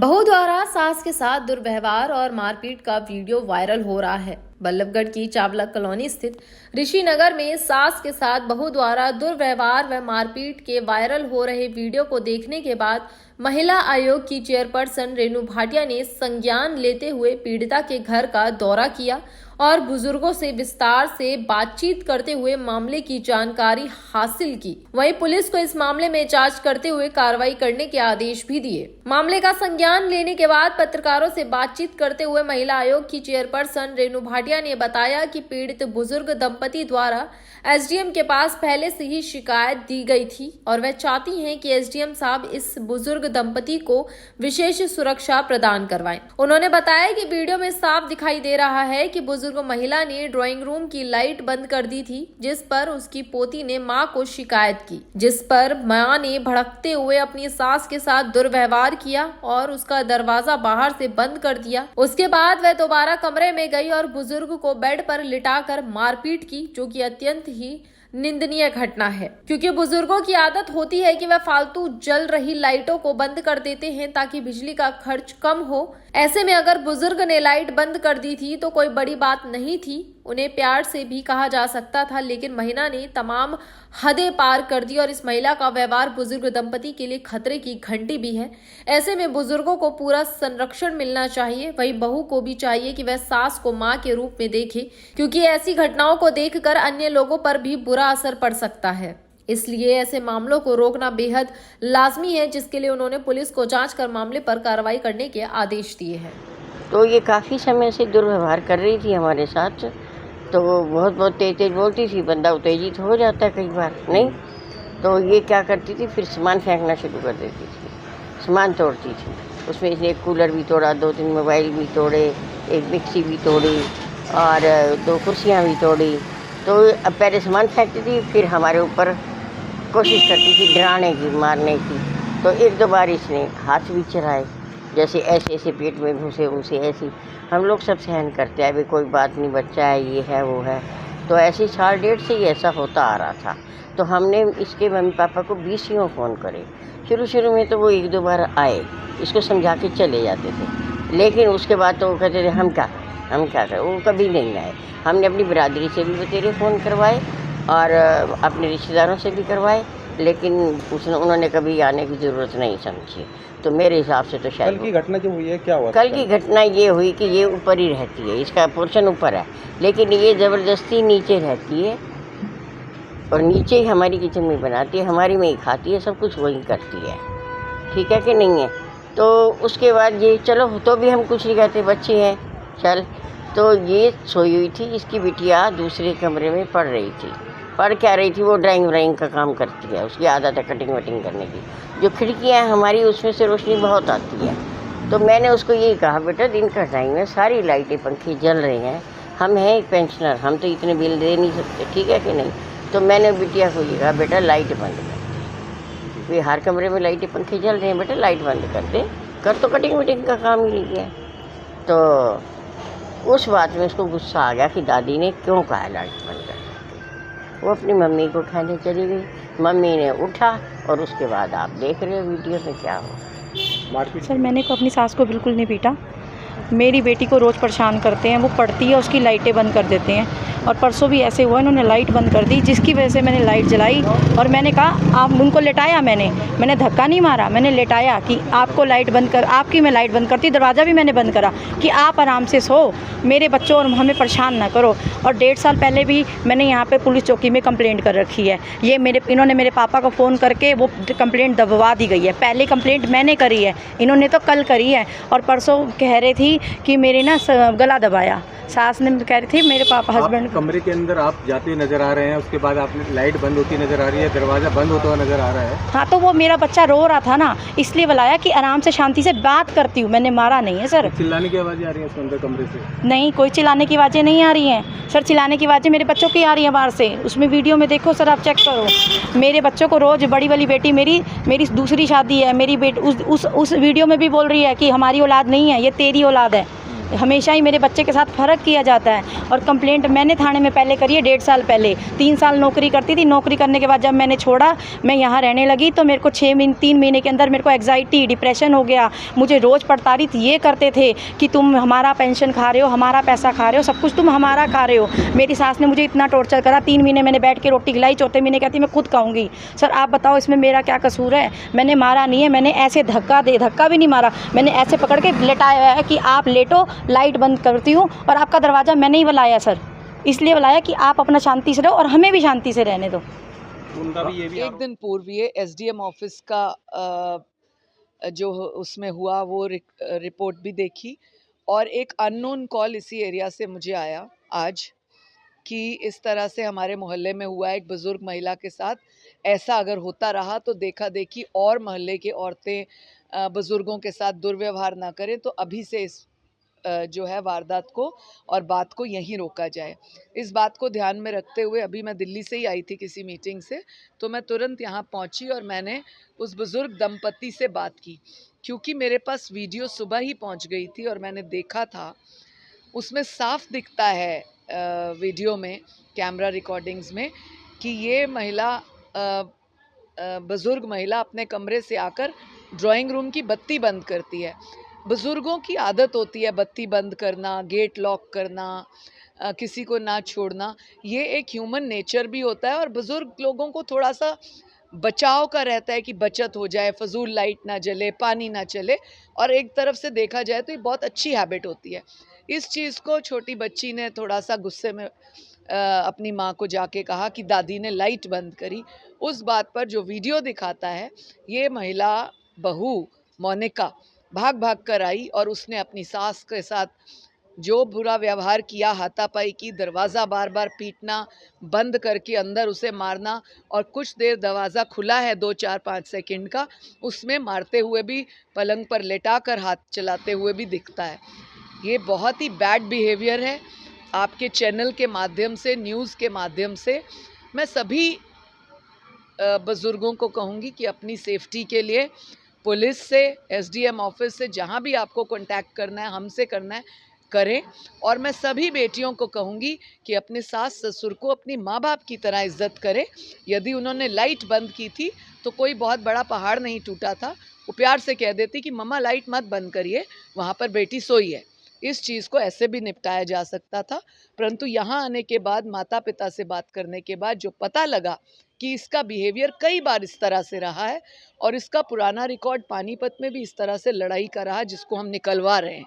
बहू द्वारा सास के साथ दुर्व्यवहार और मारपीट का वीडियो वायरल हो रहा है। बल्लभगढ़ की चावला कॉलोनी स्थित ऋषि नगर में सास के साथ बहू द्वारा दुर्व्यवहार व मारपीट के वायरल हो रहे वीडियो को देखने के बाद महिला आयोग की चेयरपर्सन रेणु भाटिया ने संज्ञान लेते हुए पीड़िता के घर का दौरा किया और बुजुर्गों से विस्तार से बातचीत करते हुए मामले की जानकारी हासिल की। वहीं पुलिस को इस मामले में जांच करते हुए कार्रवाई करने के आदेश भी दिए। मामले का संज्ञान लेने के बाद पत्रकारों से बातचीत करते हुए महिला आयोग की चेयरपर्सन रेणु भाटिया ने बताया कि पीड़ित बुजुर्ग दंपति द्वारा एसडीएम के पास पहले से ही शिकायत दी गई थी और वह चाहती हैं कि एसडीएम साहब इस बुजुर्ग दंपति को विशेष सुरक्षा प्रदान करवाएं। उन्होंने बताया कि वीडियो में साफ दिखाई दे रहा है कि बुजुर्ग महिला ने ड्राइंग रूम की लाइट बंद कर दी थी, जिस पर उसकी पोती ने मां को शिकायत की, जिस पर मां ने भड़कते हुए अपनी सास के साथ दुर्व्यवहार किया और उसका दरवाजा बाहर से बंद कर दिया। उसके बाद वह दोबारा कमरे में गई और बुजुर्ग को बेड पर लिटाकर मारपीट की, जो कि अत्यंत ही निंदनीय घटना है, क्योंकि बुजुर्गों की आदत होती है कि वह फालतू जल रही लाइटों को बंद कर देते हैं ताकि बिजली का खर्च कम हो। ऐसे में अगर बुजुर्ग ने लाइट बंद कर दी थी तो कोई बड़ी बात नहीं थी, उन्हें प्यार से भी कहा जा सकता था, लेकिन महिला ने तमाम हदें पार कर दी और इस महिला का व्यवहार बुजुर्ग दंपति के लिए खतरे की घंटी भी है। ऐसे में बुजुर्गों को पूरा संरक्षण मिलना चाहिए। वहीं बहू को भी चाहिए कि वह सास को मां के रूप में देखे, क्योंकि ऐसी घटनाओं को देखकर अन्य लोगों पर भी बुरा असर पड़ सकता है। इसलिए ऐसे मामलों को रोकना बेहद लाजमी है, जिसके लिए उन्होंने पुलिस को जांच कर मामले पर कार्रवाई करने के आदेश दिए हैं। तो ये काफ़ी समय से दुर्व्यवहार कर रही थी हमारे साथ, तो वो बहुत तेज बोलती थी, बंदा उत्तेजित हो जाता है कई बार नहीं। तो ये क्या करती थी, फिर सामान फेंकना शुरू कर देती थी, सामान तोड़ती थी। उसमें इसने एक कूलर भी तोड़ा, 2-3 मोबाइल भी तोड़े, एक मिक्सी भी तोड़ी और 2 कुर्सियाँ भी तोड़ी। तो अब पहले सामान फेंकती थी, फिर हमारे ऊपर कोशिश करती थी डराने की, मारने की। तो 1-2 बार इसने हाथ भी चलाए, जैसे ऐसे पेट में घुसे उनसे ऐसी। हम लोग सब सहन करते हैं, अभी कोई बात नहीं, बच्चा है, ये है वो है। तो ऐसे 1.5 साल से ही ऐसा होता आ रहा था। तो हमने इसके मम्मी पापा को 20 फ़ोन करे। शुरू में तो वो 1-2 बार आए, इसको समझा के चले जाते थे, लेकिन उसके बाद तो वो कहते थे हम क्या करें, वो कभी नहीं आए। हमने अपनी बिरादरी से भी बतेरे फ़ोन करवाए और अपने रिश्तेदारों से भी करवाए, लेकिन उन्होंने कभी आने की ज़रूरत नहीं समझी। तो मेरे हिसाब से तो शायद कल की घटना जो हुई है क्या हुआ? कल की घटना ये हुई कि ये ऊपर ही रहती है, इसका पोर्शन ऊपर है, लेकिन ये ज़बरदस्ती नीचे रहती है और नीचे ही हमारी किचन में बनाती है, हमारी में ही खाती है, सब कुछ वही करती है। ठीक है कि नहीं है? तो उसके बाद ये चलो तो भी हम कुछ नहीं कहते, बच्चे हैं चल। तो ये सोई हुई थी, इसकी बिटिया दूसरे कमरे में पढ़ रही थी। पढ़ क्या रही थी, वो ड्राइंग का काम करती है, उसकी आदत है कटिंग वटिंग करने की। जो खिड़कियाँ हैं हमारी, उसमें से रोशनी बहुत आती है। तो मैंने उसको ये कहा, बेटा दिन का टाइम है, सारी लाइटें पंखे जल रहे हैं, हम हैं एक पेंशनर, हम तो इतने बिल दे नहीं सकते, ठीक है कि नहीं। तो मैंने बिटिया को ये कहा, बेटा लाइट बंद कर दे, हर कमरे में लाइटें पंखे जल रहे हैं, बेटा लाइट बंद कर दे, कर तो कटिंग वटिंग का काम ही नहीं है। तो उस बात में उसको गुस्सा आ गया कि दादी ने क्यों कहा लाइट बंद कर। वो अपनी मम्मी को कहने चली गई, मम्मी ने उठा और उसके बाद आप देख रहे हो वीडियो में क्या हो। सर मैंने को अपनी सास को बिल्कुल नहीं पीटा, मेरी बेटी को रोज़ परेशान करते हैं, वो पढ़ती है उसकी लाइटें बंद कर देते हैं, और परसों भी ऐसे हुआ, इन्होंने लाइट बंद कर दी, जिसकी वजह से मैंने लाइट जलाई और मैंने कहा आप उनको लेटाया, मैंने धक्का नहीं मारा, मैंने लेटाया कि आपको लाइट बंद कर, आपकी मैं लाइट बंद करती, दरवाज़ा भी मैंने बंद करा कि आप आराम से सो, मेरे बच्चों और हमें परेशान ना करो। और 1.5 साल पहले भी मैंने यहाँ पे पुलिस चौकी में कंप्लेंट कर रखी है। ये इन्होंने मेरे पापा को फ़ोन करके वो कंप्लेंट दबवा दी गई है। पहले कंप्लेंट मैंने करी है, इन्होंने तो कल करी है। और परसों कह रही थी कि मेरे ना गला दबाया, सास ने कह रही थी मेरे पापा हस्बैंड। कमरे के अंदर आप जाते नजर आ रहे हैं, उसके बाद आपने लाइट बंद होती नजर आ रही है, दरवाजा बंद होता हुआ नजर आ रहा है। हाँ तो वो मेरा बच्चा रो रहा था ना, इसलिए बुलाया कि आराम से शांति से बात करती हूँ, मैंने मारा नहीं है सर। चिल्लाने की आवाज़ें आ रही हैं उसके अंदर कमरे से? नहीं, कोई चिल्लाने की आवाज़ें नहीं आ रही हैं सर, चिल्लाने की आवाज़ें मेरे बच्चों की आ रही हैं बाहर से। उसमें वीडियो में देखो सर, आप चेक करो, मेरे बच्चों को रोज़ बड़ी वाली बेटी मेरी दूसरी शादी है, मेरी बेटी उस वीडियो में भी बोल रही है कि हमारी औलाद नहीं है, ये तेरी औलाद है। हमेशा ही मेरे बच्चे के साथ फ़र्क किया जाता है। और कंप्लेंट मैंने थाने में पहले करी है 1.5 साल पहले। 3 साल नौकरी करती थी, नौकरी करने के बाद जब मैंने छोड़ा, मैं यहाँ रहने लगी, तो मेरे को 3 महीने के अंदर मेरे को एग्जाइटी, डिप्रेशन हो गया। मुझे रोज़ प्रताड़ित ये करते थे कि तुम हमारा पेंशन खा रहे हो, हमारा पैसा खा रहे हो, सब कुछ तुम हमारा खा रहे हो। मेरी सास ने मुझे इतना टॉर्चर करा, 3 महीने मैंने बैठ के रोटी खिलाई, चौथे महीने कहती मैं खुद खाऊंगी। सर आप बताओ इसमें मेरा क्या कसूर है? मैंने मारा नहीं है, मैंने ऐसे धक्का भी नहीं मारा, मैंने ऐसे पकड़ के लेटाया हुआ है कि आप लेटो, लाइट बंद करती हूँ, और आपका दरवाज़ा मैंने ही बुलाया सर, इसलिए बुलाया कि आप अपना शांति से रहो और हमें भी शांति से रहने दो। उनका भी ये भी एक दिन पूर्व ये एसडीएम ऑफिस का जो उसमें हुआ वो रिपोर्ट भी देखी, और एक अननोन कॉल इसी एरिया से मुझे आया आज कि इस तरह से हमारे मोहल्ले में हुआ एक बुज़ुर्ग महिला के साथ। ऐसा अगर होता रहा तो देखा देखी और मोहल्ले के औरतें बुज़ुर्गों के साथ दुर्व्यवहार ना करें, तो अभी से इस जो है वारदात को और बात को यहीं रोका जाए। इस बात को ध्यान में रखते हुए अभी मैं दिल्ली से ही आई थी किसी मीटिंग से, तो मैं तुरंत यहाँ पहुँची और मैंने उस बुज़ुर्ग दंपति से बात की, क्योंकि मेरे पास वीडियो सुबह ही पहुँच गई थी और मैंने देखा था, उसमें साफ दिखता है वीडियो में, कैमरा रिकॉर्डिंग्स में, कि ये महिला बुज़ुर्ग महिला अपने कमरे से आकर ड्राइंग रूम की बत्ती बंद करती है। बुज़ुर्गों की आदत होती है बत्ती बंद करना, गेट लॉक करना, किसी को ना छोड़ना, ये एक ह्यूमन नेचर भी होता है। और बुज़ुर्ग लोगों को थोड़ा सा बचाव का रहता है कि बचत हो जाए, फजूल लाइट ना जले, पानी ना चले, और एक तरफ से देखा जाए तो ये बहुत अच्छी हैबिट होती है। इस चीज़ को छोटी बच्ची ने थोड़ा सा गुस्से में अपनी माँ को जाके कहा कि दादी ने लाइट बंद करी। उस बात पर जो वीडियो दिखाता है, ये महिला बहू मोनिका भाग भाग कर आई और उसने अपनी सास के साथ जो बुरा व्यवहार किया, हाथापाई की, दरवाज़ा बार बार पीटना, बंद करके अंदर उसे मारना, और कुछ देर दरवाज़ा खुला है 2, 4, 5 सेकंड का, उसमें मारते हुए भी, पलंग पर लेटा कर हाथ चलाते हुए भी दिखता है। ये बहुत ही बैड बिहेवियर है। आपके चैनल के माध्यम से, न्यूज़ के माध्यम से मैं सभी बुज़ुर्गों को कहूँगी कि अपनी सेफ्टी के लिए पुलिस से, एसडीएम ऑफिस से, जहाँ भी आपको कांटेक्ट करना है, हमसे करना है, करें। और मैं सभी बेटियों को कहूँगी कि अपने सास ससुर को अपनी माँ बाप की तरह इज्जत करें। यदि उन्होंने लाइट बंद की थी तो कोई बहुत बड़ा पहाड़ नहीं टूटा था, वो प्यार से कह देती कि मम्मा लाइट मत बंद करिए, वहाँ पर बेटी सोई है। इस चीज़ को ऐसे भी निपटाया जा सकता था, परंतु यहाँ आने के बाद, माता पिता से बात करने के बाद जो पता लगा कि इसका बिहेवियर कई बार इस तरह से रहा है, और इसका पुराना रिकॉर्ड पानीपत में भी इस तरह से लड़ाई का रहा, जिसको हम निकलवा रहे हैं।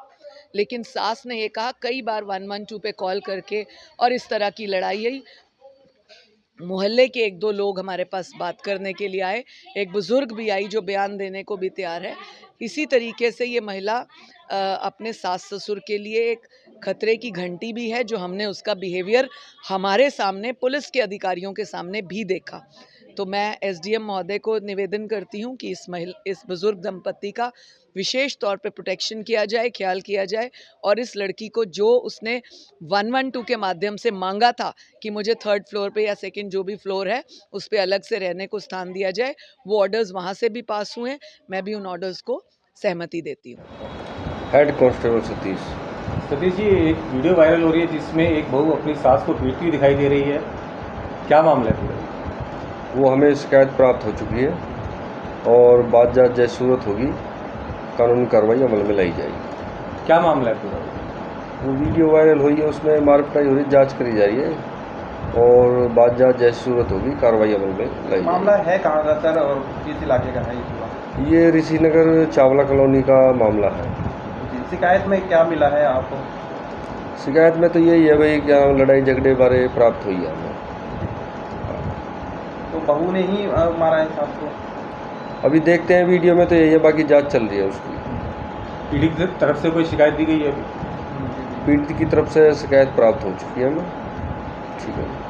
लेकिन सास ने ये कहा कई बार 112 पे कॉल करके, और इस तरह की लड़ाई हुई। मोहल्ले के 1-2 लोग हमारे पास बात करने के लिए आए, एक बुज़ुर्ग भी आई जो बयान देने को भी तैयार है। इसी तरीके से ये महिला अपने सास ससुर के लिए एक खतरे की घंटी भी है, जो हमने उसका बिहेवियर हमारे सामने, पुलिस के अधिकारियों के सामने भी देखा। तो मैं एसडीएम महोदय को निवेदन करती हूँ कि इस बुज़ुर्ग दंपति का विशेष तौर पे प्रोटेक्शन किया जाए, ख्याल किया जाए, और इस लड़की को जो उसने 112 के माध्यम से मांगा था कि मुझे 3rd फ्लोर पे या 2nd जो भी फ्लोर है उस पे अलग से रहने को स्थान दिया जाए, वो ऑर्डर्स वहाँ से भी पास हुए हैं। मैं भी उन ऑर्डर्स को सहमति देती हूँ। हेड कांस्टेबल सतीश जी, एक वीडियो वायरल हो रही है जिसमें एक बहू अपनी सास को पीटती दिखाई दे रही है, क्या मामला है पूरा? वो हमें शिकायत प्राप्त हो चुकी है और बात जात जैसी सूरत होगी कानूनी कार्रवाई अमल में लाई जाएगी। क्या मामला है पूरा? वो वीडियो वायरल हुई है, उसमें मारपीटाई हो रही, जांच करी जा रही है और बात जात जैसी सूरत होगी कार्रवाई अमल में लाई जाएगी। मामला है कहाँ का सर और किस इलाके का है ये? ये ऋषि नगर चावला कॉलोनी का मामला है। शिकायत में क्या मिला है आपको? शिकायत में तो यही है भाई, क्या लड़ाई झगड़े बारे प्राप्त हुई है हमें। तो बहू ने ही मारा है सास को? अभी देखते हैं, वीडियो में तो यही है, बाकी जांच चल रही है उसकी। पीड़ित की तरफ से कोई शिकायत दी गई है? पीड़ित की तरफ से शिकायत प्राप्त हो चुकी है हमें। ठीक है।